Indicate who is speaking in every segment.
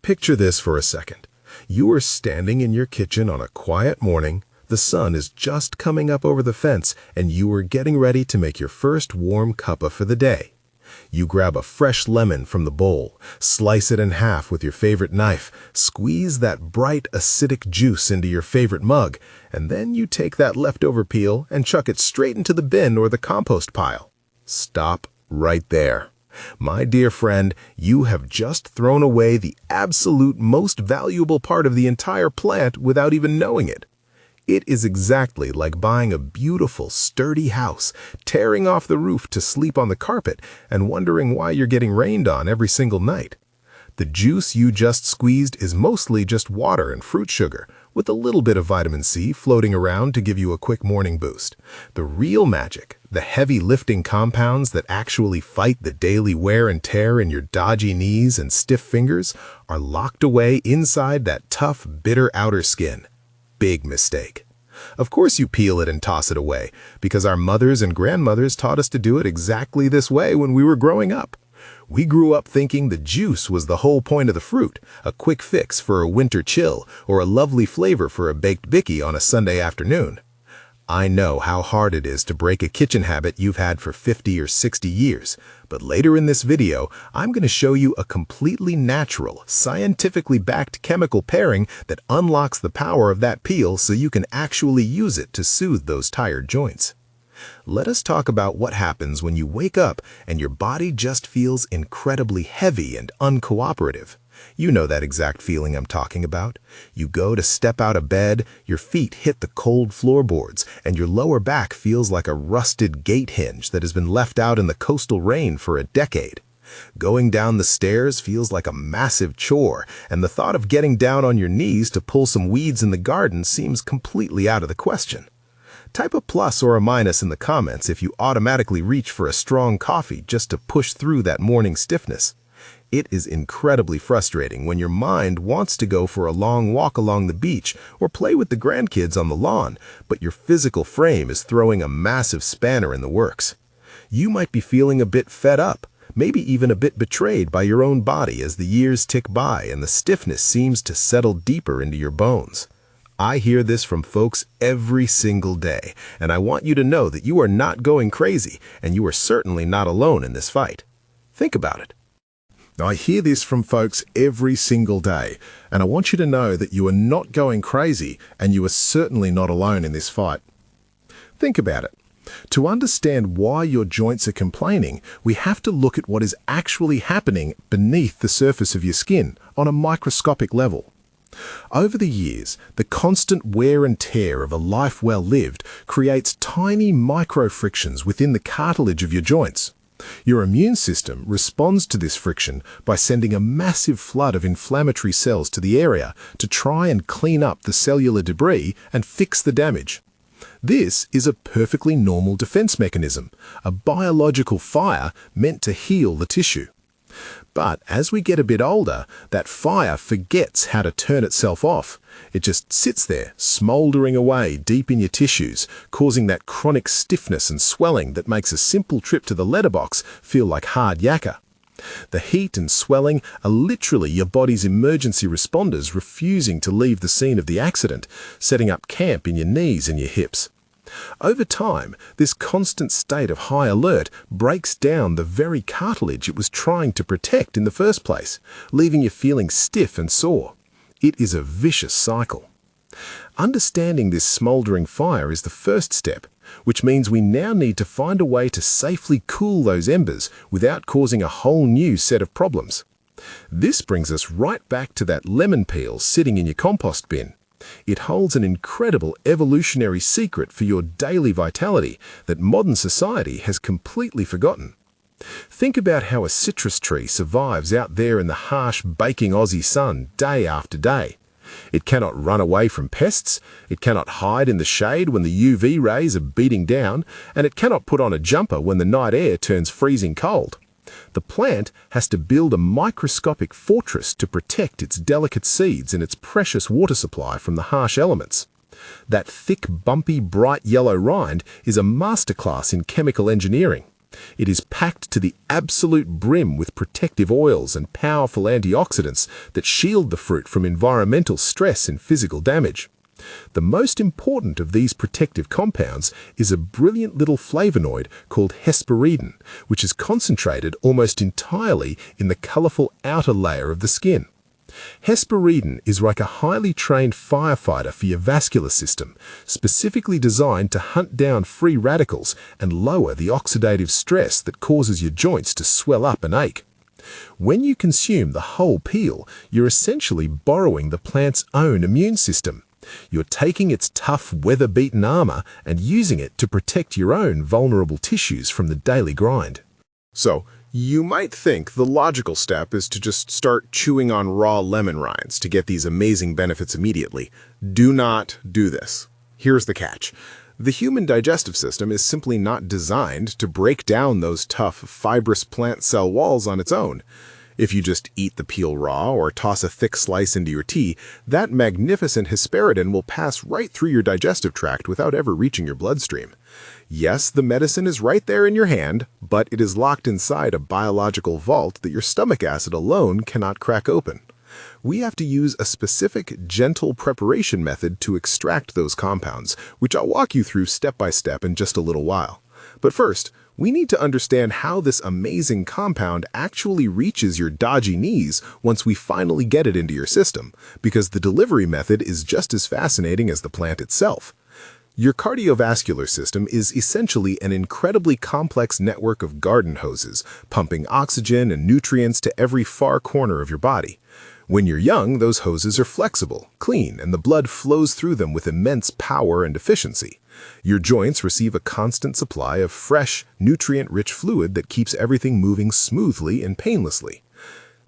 Speaker 1: Picture this for a second. You are standing in your kitchen on a quiet morning. The sun is just coming up over the fence, and you are getting ready to make your first warm cuppa for the day. You grab a fresh lemon from the bowl, slice it in half with your favorite knife, squeeze that bright acidic juice into your favorite mug, and then you take that leftover peel and chuck it straight into the bin or the compost pile. Stop right there. My dear friend, you have just thrown away the absolute most valuable part of the entire plant without even knowing it. It is exactly like buying a beautiful, sturdy house, tearing off the roof to sleep on the carpet, and wondering why you're getting rained on every single night. The juice you just squeezed is mostly just water and fruit sugar, with a little bit of vitamin C floating around to give you a quick morning boost. The real magic, the heavy lifting compounds that actually fight the daily wear and tear in your dodgy knees and stiff fingers, are locked away inside that tough, bitter outer skin. Big mistake. Of course you peel it and toss it away, because our mothers and grandmothers taught us to do it exactly this way when we were growing up. We grew up thinking the juice was the whole point of the fruit, a quick fix for a winter chill, or a lovely flavor for a baked bicky on a Sunday afternoon. I know how hard it is to break a kitchen habit you've had for 50 or 60 years, but later in this video, I'm going to show you a completely natural, scientifically backed chemical pairing that unlocks the power of that peel so you can actually use it to soothe those tired joints. Let us talk about what happens when you wake up and your body just feels incredibly heavy and uncooperative. You know that exact feeling I'm talking about. You go to step out of bed, your feet hit the cold floorboards, and your lower back feels like a rusted gate hinge that has been left out in the coastal rain for a decade. Going down the stairs feels like a massive chore, and the thought of getting down on your knees to pull some weeds in the garden seems completely out of the question. Type a plus or a minus in the comments if you automatically reach for a strong coffee just to push through that morning stiffness. It is incredibly frustrating when your mind wants to go for a long walk along the beach or play with the grandkids on the lawn, but your physical frame is throwing a massive spanner in the works. You might be feeling a bit fed up, maybe even a bit betrayed by your own body as the years tick by and the stiffness seems to settle deeper into your bones. I hear this from folks every single day, and I want you to know that you are not going crazy, and you are certainly not alone in this fight. Think about it. I hear this from folks every single day, and I want you to know that you are not going crazy, and you are certainly not alone in this fight. Think about it. To understand why your joints are complaining, we have to look at what is actually happening beneath the surface of your skin on a microscopic level. Over the years, the constant wear and tear of a life well lived creates tiny micro-frictions within the cartilage of your joints. Your immune system responds to this friction by sending a massive flood of inflammatory cells to the area to try and clean up the cellular debris and fix the damage. This is a perfectly normal defense mechanism, a biological fire meant to heal the tissue. But as we get a bit older, that fire forgets how to turn itself off. It just sits there, smoldering away deep in your tissues, causing that chronic stiffness and swelling that makes a simple trip to the letterbox feel like hard yakka. The heat and swelling are literally your body's emergency responders refusing to leave the scene of the accident, setting up camp in your knees and your hips. Over time, this constant state of high alert breaks down the very cartilage it was trying to protect in the first place, leaving you feeling stiff and sore. It is a vicious cycle. Understanding this smoldering fire is the first step, which means we now need to find a way to safely cool those embers without causing a whole new set of problems. This brings us right back to that lemon peel sitting in your compost bin. It holds an incredible evolutionary secret for your daily vitality that modern society has completely forgotten. Think about how a citrus tree survives out there in the harsh, baking Aussie sun day after day. It cannot run away from pests, it cannot hide in the shade when the UV rays are beating down, and it cannot put on a jumper when the night air turns freezing cold. The plant has to build a microscopic fortress to protect its delicate seeds and its precious water supply from the harsh elements. That thick, bumpy, bright yellow rind is a masterclass in chemical engineering. It is packed to the absolute brim with protective oils and powerful antioxidants that shield the fruit from environmental stress and physical damage. The most important of these protective compounds is a brilliant little flavonoid called Hesperidin, which is concentrated almost entirely in the colorful outer layer of the skin. Hesperidin is like a highly trained firefighter for your vascular system, specifically designed to hunt down free radicals and lower the oxidative stress that causes your joints to swell up and ache. When you consume the whole peel, you're essentially borrowing the plant's own immune system. You're taking its tough, weather-beaten armor and using it to protect your own vulnerable tissues from the daily grind. So, you might think the logical step is to just start chewing on raw lemon rinds to get these amazing benefits immediately. Do not do this. Here's the catch. The human digestive system is simply not designed to break down those tough, fibrous plant cell walls on its own. If you just eat the peel raw or toss a thick slice into your tea, that magnificent Hesperidin will pass right through your digestive tract without ever reaching your bloodstream. Yes, the medicine is right there in your hand, but it is locked inside a biological vault that your stomach acid alone cannot crack open. We have to use a specific, gentle preparation method to extract those compounds, which I'll walk you through step by step in just a little while. But first, we need to understand how this amazing compound actually reaches your dodgy knees once we finally get it into your system, because the delivery method is just as fascinating as the plant itself. Your cardiovascular system is essentially an incredibly complex network of garden hoses, pumping oxygen and nutrients to every far corner of your body. When you're young, those hoses are flexible, clean, and the blood flows through them with immense power and efficiency. Your joints receive a constant supply of fresh, nutrient-rich fluid that keeps everything moving smoothly and painlessly.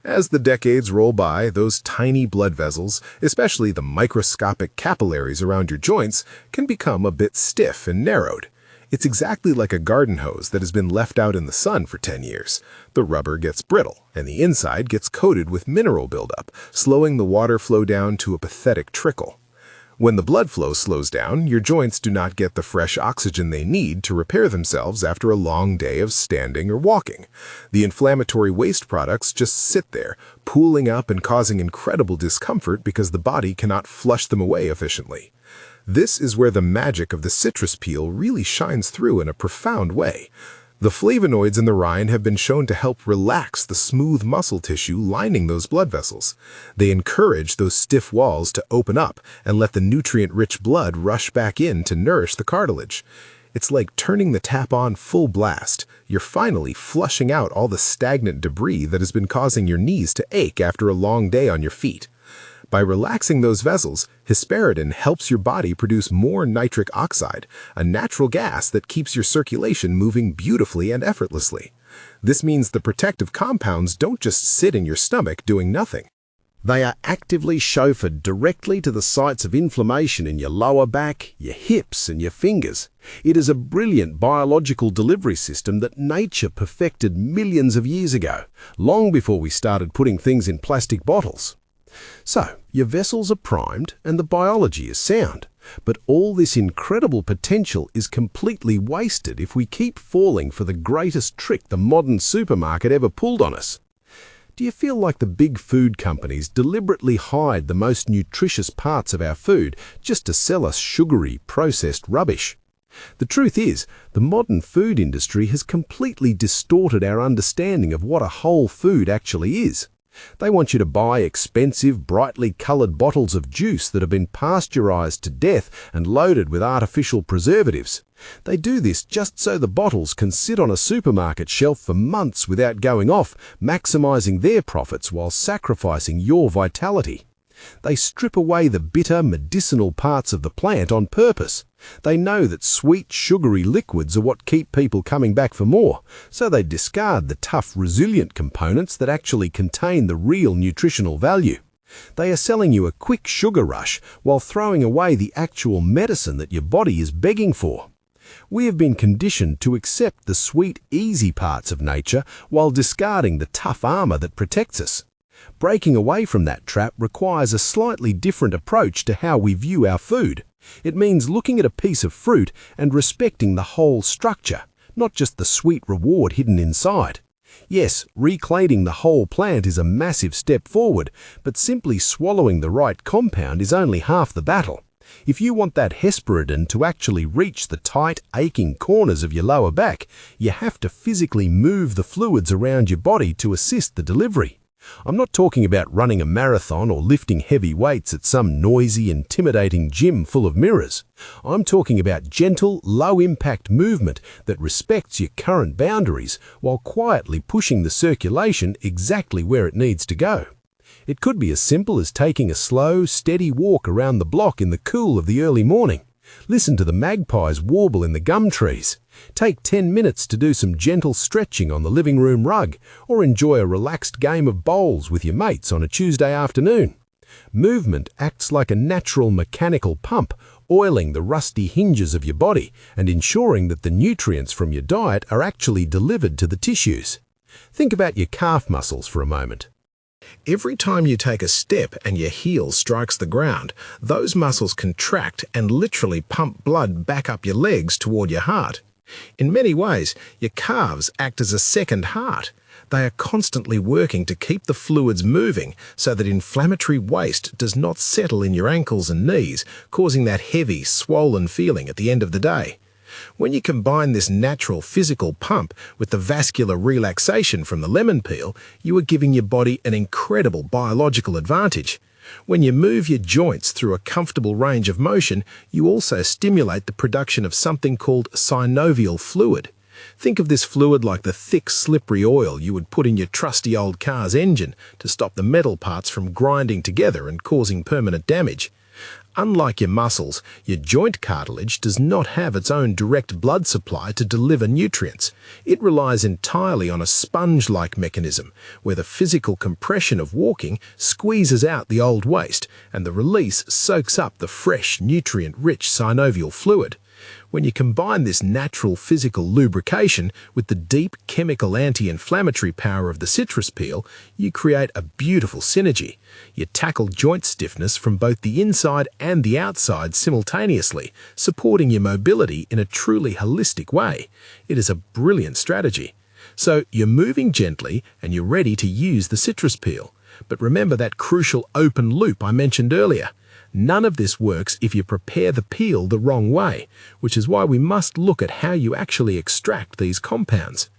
Speaker 1: As the decades roll by, those tiny blood vessels, especially the microscopic capillaries around your joints, can become a bit stiff and narrowed. It's exactly like a garden hose that has been left out in the sun for 10 years. The rubber gets brittle, and the inside gets coated with mineral buildup, slowing the water flow down to a pathetic trickle. When the blood flow slows down, your joints do not get the fresh oxygen they need to repair themselves after a long day of standing or walking. The inflammatory waste products just sit there, pooling up and causing incredible discomfort because the body cannot flush them away efficiently. This is where the magic of the citrus peel really shines through in a profound way. The flavonoids in the rind have been shown to help relax the smooth muscle tissue lining those blood vessels. They encourage those stiff walls to open up and let the nutrient-rich blood rush back in to nourish the cartilage. It's like turning the tap on full blast. You're finally flushing out all the stagnant debris that has been causing your knees to ache after a long day on your feet. By relaxing those vessels, Hesperidin helps your body produce more nitric oxide, a natural gas that keeps your circulation moving beautifully and effortlessly. This means the protective compounds don't just sit in your stomach doing nothing. They are actively chauffeured directly to the sites of inflammation in your lower back, your hips, and your fingers. It is a brilliant biological delivery system that nature perfected millions of years ago, long before we started putting things in plastic bottles. So, your vessels are primed and the biology is sound, but all this incredible potential is completely wasted if we keep falling for the greatest trick the modern supermarket ever pulled on us. Do you feel like the big food companies deliberately hide the most nutritious parts of our food just to sell us sugary, processed rubbish? The truth is, the modern food industry has completely distorted our understanding of what a whole food actually is. They want you to buy expensive, brightly colored bottles of juice that have been pasteurized to death and loaded with artificial preservatives. They do this just so the bottles can sit on a supermarket shelf for months without going off, maximizing their profits while sacrificing your vitality. They strip away the bitter, medicinal parts of the plant on purpose. They know that sweet, sugary liquids are what keep people coming back for more, so they discard the tough, resilient components that actually contain the real nutritional value. They are selling you a quick sugar rush while throwing away the actual medicine that your body is begging for. We have been conditioned to accept the sweet, easy parts of nature while discarding the tough armor that protects us. Breaking away from that trap requires a slightly different approach to how we view our food. It means looking at a piece of fruit and respecting the whole structure,
Speaker 2: not just the sweet reward hidden inside. Yes, reclaiming the whole plant is a massive step forward, but simply swallowing the right compound is only half the battle. If you want that Hesperidin to actually reach the tight, aching corners of your lower back, you have to physically move the fluids around your body to assist the delivery. I'm not talking about running a marathon or lifting heavy weights at some noisy, intimidating gym full of mirrors. I'm talking about gentle, low-impact movement that respects your current boundaries while quietly pushing the circulation exactly where it needs to go. It could be as simple as taking a slow, steady walk around the block in the cool of the early morning. Listen to the magpies warble in the gum trees. Take 10 minutes to do some gentle stretching on the living room rug, or enjoy a relaxed game of bowls with your mates on a Tuesday afternoon. Movement acts like a natural mechanical pump, oiling the rusty hinges of your body and ensuring that the nutrients from your diet are actually delivered to the tissues. Think about your calf muscles for a moment.
Speaker 1: Every time you take a step and your heel strikes the ground, those muscles contract and literally pump blood back up your legs toward your heart. In many ways, your calves act as a second heart. They are constantly working to keep the fluids moving so that inflammatory waste does not settle in your ankles and knees, causing that heavy, swollen feeling at the end of the day. When you combine this natural physical pump with the vascular relaxation from the lemon peel, you are giving your body an incredible biological advantage. When you move your joints through a comfortable range of motion, you also stimulate the production of something called synovial fluid. Think of this fluid like the thick, slippery oil you would put in your trusty old car's engine to stop the metal parts from grinding together and causing permanent damage. Unlike your muscles, your joint cartilage does not have its own direct blood supply to deliver nutrients. It relies entirely on a sponge-like mechanism, where the physical compression of walking squeezes out the old waste, and the release soaks up the fresh, nutrient-rich synovial fluid. When you combine this natural physical lubrication with the deep chemical anti-inflammatory power of the citrus peel, you create a beautiful synergy. You tackle joint stiffness from both the inside and the outside simultaneously, supporting your mobility in a truly holistic way. It is a brilliant strategy. So you're moving gently and you're ready to use the citrus peel. But remember that crucial open loop I mentioned earlier. None of this works if you prepare the peel the wrong way, which is why we must look at how you actually extract these compounds.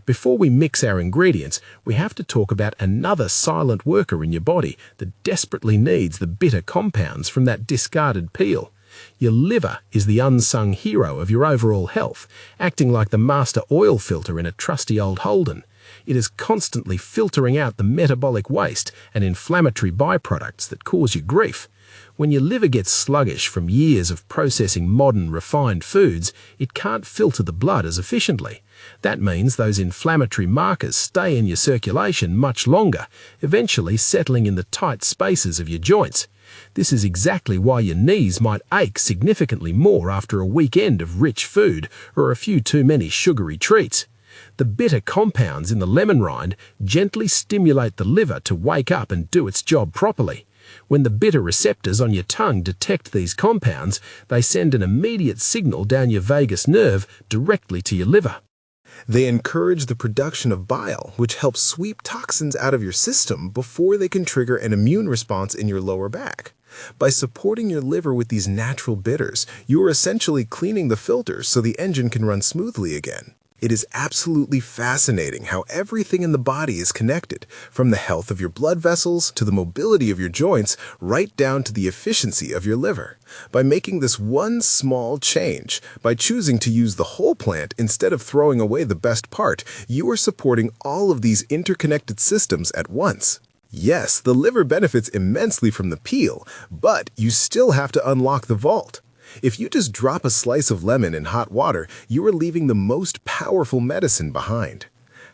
Speaker 1: Before we mix our ingredients, we have to talk about another silent worker in your body that desperately needs the bitter compounds from that discarded peel. Your liver is the unsung hero of your overall health, acting like the master oil filter in a trusty old Holden. It is constantly filtering out the metabolic waste and inflammatory byproducts that cause you grief. When your liver gets sluggish from years of processing modern, refined foods, it can't filter the blood as efficiently. That means those inflammatory markers stay in your circulation much longer, eventually settling in the tight spaces of your joints. This is exactly why your knees might ache significantly more after a weekend of rich food or a few too many sugary treats. The bitter compounds in the lemon rind gently stimulate the liver to wake up and do its job properly. When the bitter receptors on your tongue detect these compounds, they send an immediate signal down your vagus nerve directly to your liver.
Speaker 3: They encourage the production of bile, which helps sweep toxins out of your system before they can trigger an immune response in your lower back. By supporting your liver with these natural bitters, you are essentially cleaning the filters so the engine can run smoothly again. It is absolutely fascinating how everything in the body is connected, from the health of your blood vessels to the mobility of your joints, right down to the efficiency of your liver. By making this one small change, by choosing to use the whole plant instead of throwing away the best part, you are supporting all of these interconnected systems at once. Yes, the liver benefits immensely from the peel, but you still have to unlock the vault. If you just drop a slice of lemon in hot water, you are leaving the most powerful medicine behind.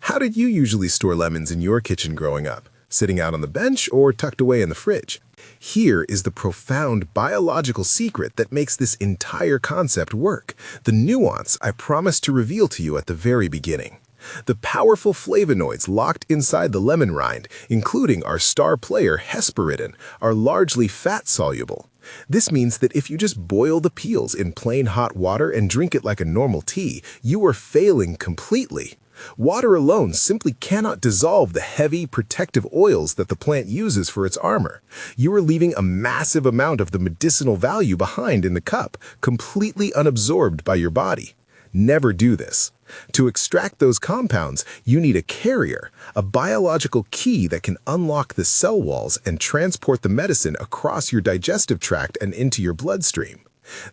Speaker 3: How did you usually store lemons in your kitchen growing up? Sitting out on the bench or tucked away in the fridge? Here is the profound biological secret that makes this entire concept work, the nuance I promised to reveal to you at the very beginning. The powerful flavonoids locked inside the lemon rind, including our star player Hesperidin, are largely fat-soluble. This means that if you just boil the peels in plain hot water and drink it like a normal tea, you are failing completely. Water alone simply cannot dissolve the heavy, protective oils that the plant uses for its armor. You are leaving a massive amount of the medicinal value behind in the cup, completely unabsorbed by your body. Never do this. To extract those compounds, you need a carrier, a biological key that can unlock the cell walls and transport the medicine across your digestive tract and into your bloodstream.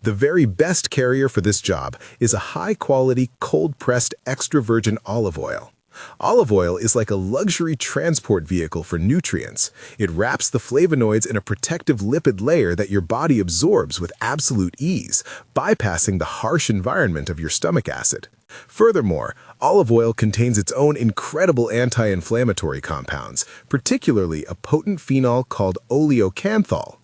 Speaker 3: The very best carrier for this job is a high-quality, cold-pressed extra virgin olive oil. Olive oil is like a luxury transport vehicle for nutrients. It wraps the flavonoids in a protective lipid layer that your body absorbs with absolute ease, bypassing the harsh environment of your stomach acid. Furthermore, olive oil contains its own incredible anti-inflammatory compounds, particularly a potent phenol called oleocanthal.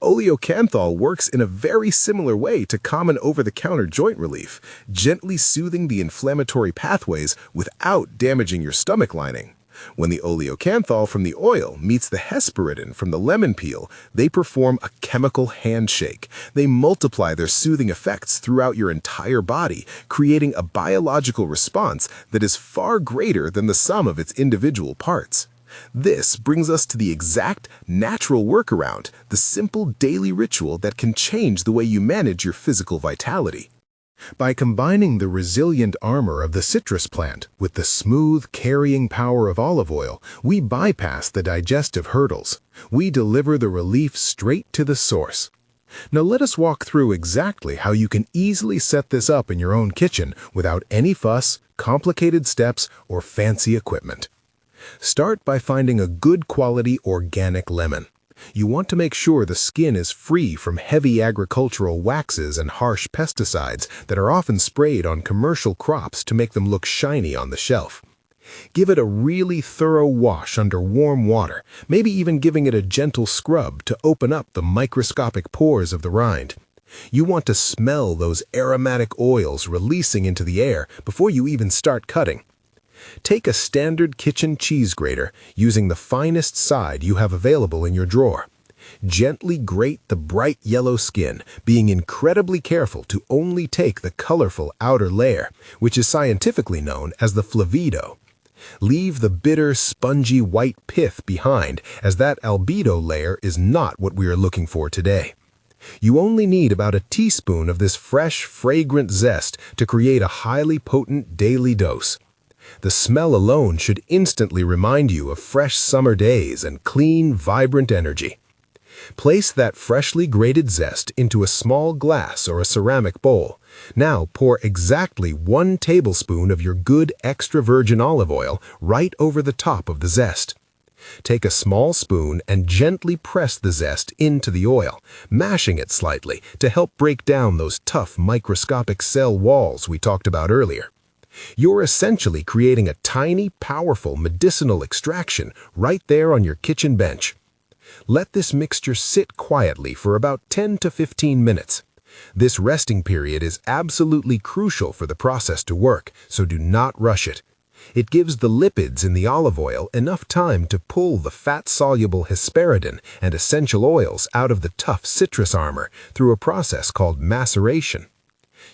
Speaker 3: Oleocanthal works in a very similar way to common over-the-counter joint relief, gently soothing the inflammatory pathways without damaging your stomach lining. When the oleocanthal from the oil meets the hesperidin from the lemon peel, they perform a chemical handshake. They multiply their soothing effects throughout your entire body, creating a biological response that is far greater than the sum of its individual parts. This brings us to the exact natural workaround, the simple daily ritual that can change the way you manage your physical vitality. By combining the resilient armor of the citrus plant with the smooth, carrying power of olive oil, we bypass the digestive hurdles. We deliver the relief straight to the source. Now let us walk through exactly how you can easily set this up in your own kitchen without any fuss, complicated steps, or fancy equipment. Start by finding a good quality organic lemon. You want to make sure the skin is free from heavy agricultural waxes and harsh pesticides that are often sprayed on commercial crops to make them look shiny on the shelf. Give it a really thorough wash under warm water, maybe even giving it a gentle scrub to open up the microscopic pores of the rind. You want to smell those aromatic oils releasing into the air before you even start cutting. Take a standard kitchen cheese grater using the finest side you have available in your drawer. Gently grate the bright yellow skin, being incredibly careful to only take the colorful outer layer, which is scientifically known as the flavido. Leave the bitter, spongy white pith behind, as that albedo layer is not what we are looking for today. You only need about a teaspoon of this fresh, fragrant zest to create a highly potent daily dose. The smell alone should instantly remind you of fresh summer days and clean, vibrant energy. Place that freshly grated zest into a small glass or a ceramic bowl. Now pour exactly 1 tablespoon of your good extra virgin olive oil right over the top of the zest. Take a small spoon and gently press the zest into the oil, mashing it slightly to help break down those tough microscopic cell walls we talked about earlier. You're essentially creating a tiny, powerful medicinal extraction right there on your kitchen bench. Let this mixture sit quietly for about 10 to 15 minutes. This resting period is absolutely crucial for the process to work, so do not rush it. It gives the lipids in the olive oil enough time to pull the fat-soluble hesperidin and essential oils out of the tough citrus armor through a process called maceration.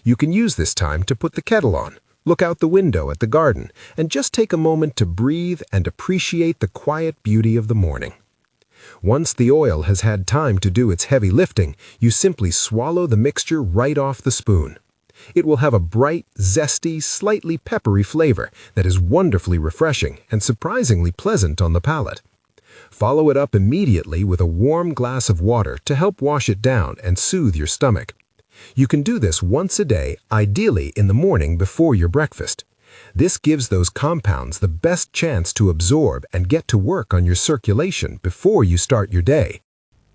Speaker 3: You can use this time to put the kettle on, look out the window at the garden, and just take a moment to breathe and appreciate the quiet beauty of the morning. Once the oil has had time to do its heavy lifting, you simply swallow the mixture right off the spoon. It will have a bright, zesty, slightly peppery flavor that is wonderfully refreshing and surprisingly pleasant on the palate. Follow it up immediately with a warm glass of water to help wash it down and soothe your stomach. You can do this once a day, ideally in the morning before your breakfast. This gives those compounds the best chance to absorb and get to work on your circulation before you start your day.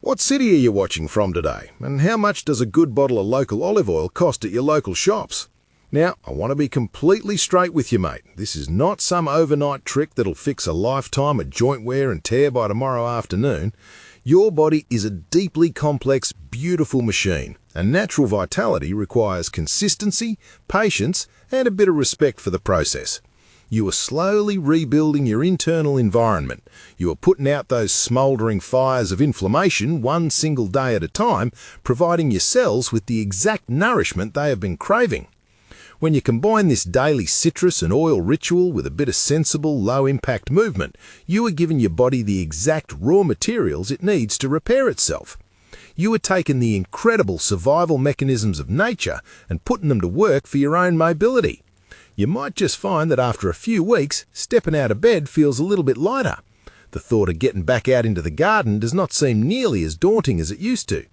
Speaker 4: What city are you watching from today? And how much does a good bottle of local olive oil cost at your local shops? Now, I want to be completely straight with you, mate. This is not some overnight trick that'll fix a lifetime of joint wear and tear by tomorrow afternoon. Your body is a deeply complex, beautiful machine, and natural vitality requires consistency, patience, and a bit of respect for the process. You are slowly rebuilding your internal environment. You are putting out those smouldering fires of inflammation one single day at a time, providing your cells with the exact nourishment they have been craving. When you combine this daily citrus and oil ritual with a bit of sensible, low-impact movement, you are giving your body the exact raw materials it needs to repair itself. You are taking the incredible survival mechanisms of nature and putting them to work for your own mobility. You might just find that after a few weeks, stepping out of bed feels a little bit lighter. The thought of getting back out into the garden does not seem nearly as daunting as it used to.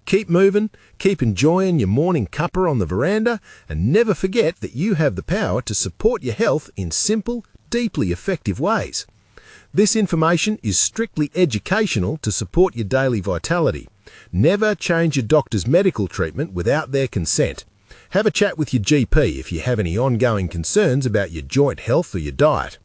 Speaker 4: Keep moving, keep enjoying your morning cuppa on the veranda, and never forget that you have the power to support your health in simple, deeply effective ways. This information is strictly educational to support your daily vitality. Never change your doctor's medical treatment without their consent. Have a chat with your GP if you have any ongoing concerns about your joint health or your diet.